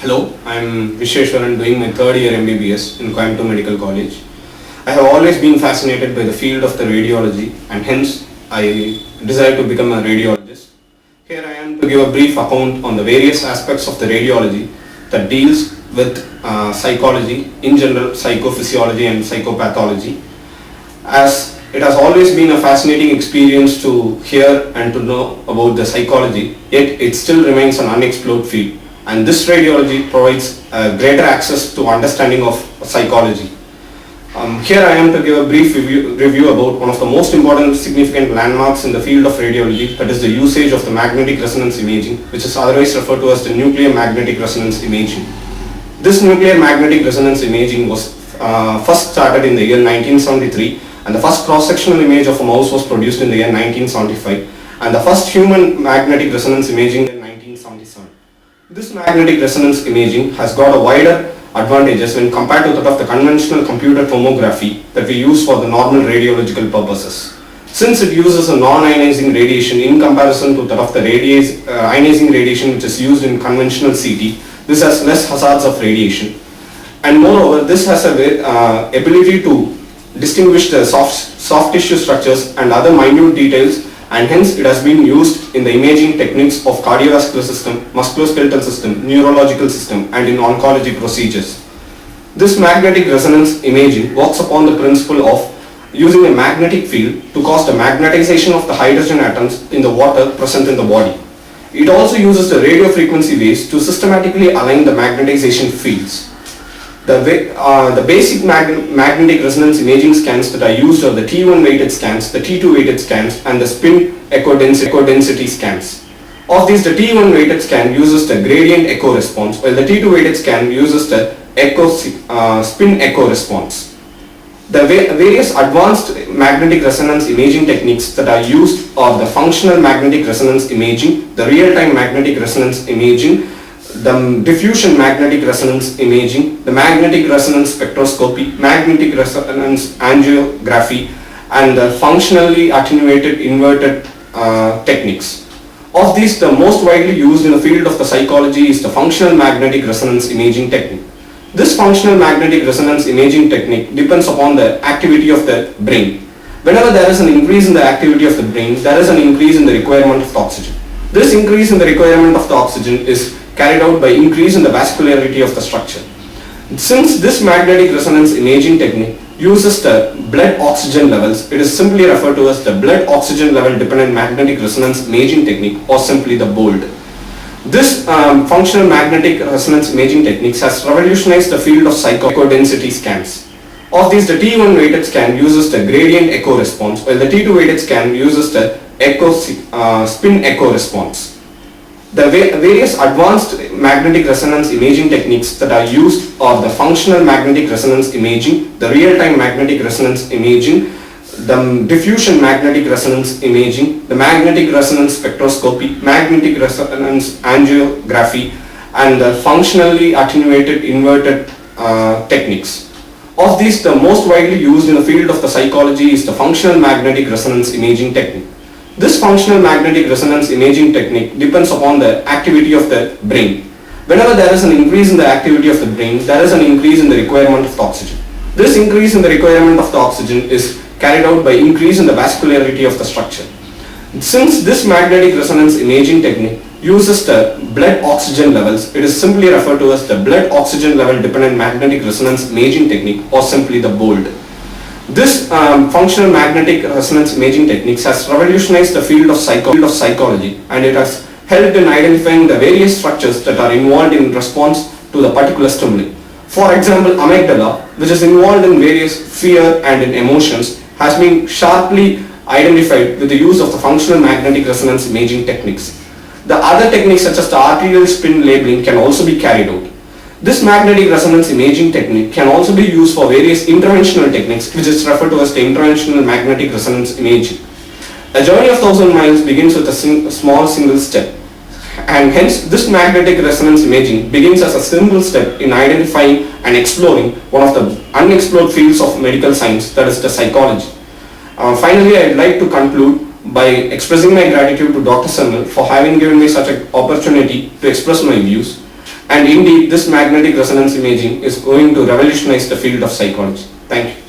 Hello, I'm Visheshwaran doing my third year MBBS in Coimbatore Medical College. I have always been fascinated by the field of the radiology and hence I desire to become a radiologist. Here I am to give a brief account on the various aspects of the radiology that deals with psychology, in general psychophysiology and psychopathology. As it has always been a fascinating experience to hear and to know about the psychology, yet it still remains an unexplored field. And this radiology provides greater access to understanding of psychology. Here I am to give a brief review about one of the most important significant landmarks in the field of radiology, that is the usage of the magnetic resonance imaging, which is otherwise referred to as the nuclear magnetic resonance imaging. This nuclear magnetic resonance imaging was first started in the year 1973, and the first cross-sectional image of a mouse was produced in the year 1975, and the first human magnetic resonance imaging in 1977. This magnetic resonance imaging has got a wider advantages when compared to that of the conventional computer tomography that we use for the normal radiological purposes. Since it uses a non-ionizing radiation in comparison to that of the ionizing radiation which is used in conventional CT, this has less hazards of radiation. And moreover, this has a ability to distinguish the soft tissue structures and other minute details, and hence it has been used in the imaging techniques of cardiovascular system, musculoskeletal system, neurological system, and in oncology procedures. This magnetic resonance imaging works upon the principle of using a magnetic field to cause the magnetization of the hydrogen atoms in the water present in the body. It also uses the radio frequency waves to systematically align the magnetization fields. The basic magnetic resonance imaging scans that are used are the T1 weighted scans, the T2 weighted scans, and the spin echo density scans. Of these, the T1 weighted scan uses the gradient echo response, while the T2 weighted scan uses the spin echo response. The various advanced magnetic resonance imaging techniques that are used are the functional magnetic resonance imaging, the real-time magnetic resonance imaging, the diffusion magnetic resonance imaging, the magnetic resonance spectroscopy, magnetic resonance angiography, and the functionally attenuated inverted techniques. Of these, the most widely used in the field of the psychology is the functional magnetic resonance imaging technique. This functional magnetic resonance imaging technique depends upon the activity of the brain. Whenever there is an increase in the activity of the brain, there is an increase in the requirement of the oxygen. This increase in the requirement of the oxygen is carried out by increase in the vascularity of the structure. Since this magnetic resonance imaging technique uses the blood oxygen levels, it is simply referred to as the blood oxygen level dependent magnetic resonance imaging technique, or simply the BOLD. This functional magnetic resonance imaging techniques has revolutionized the field of echo density scans. Of these, the T1 weighted scan uses the gradient echo response, while the T2 weighted scan uses the spin echo response. The various advanced magnetic resonance imaging techniques that are used are the functional magnetic resonance imaging, the real-time magnetic resonance imaging, the diffusion magnetic resonance imaging, the magnetic resonance spectroscopy, magnetic resonance angiography, and the functionally attenuated inverted techniques. Of these, the most widely used in the field of the psychology is the functional magnetic resonance imaging technique. This functional magnetic resonance imaging technique depends upon the activity of the brain. Whenever there is an increase in the activity of the brain, there is an increase in the requirement of the oxygen. This increase in the requirement of the oxygen is carried out by increase in the vascularity of the structure. Since this magnetic resonance imaging technique uses the blood oxygen levels, it is simply referred to as the blood oxygen level dependent magnetic resonance imaging technique, or simply the BOLD. This functional magnetic resonance imaging techniques has revolutionized the field of psychology, and it has helped in identifying the various structures that are involved in response to the particular stimuli. For example, amygdala, which is involved in various fear and in emotions, has been sharply identified with the use of the functional magnetic resonance imaging techniques. The other techniques such as the arterial spin labeling can also be carried out. This magnetic resonance imaging technique can also be used for various interventional techniques, which is referred to as the interventional magnetic resonance imaging. A journey of 1,000 miles begins with a small single step, and hence this magnetic resonance imaging begins as a simple step in identifying and exploring one of the unexplored fields of medical science, that is the psychology. Finally, I would like to conclude by expressing my gratitude to Dr. Senil for having given me such an opportunity to express my views. And indeed, this magnetic resonance imaging is going to revolutionize the field of psychology. Thank you.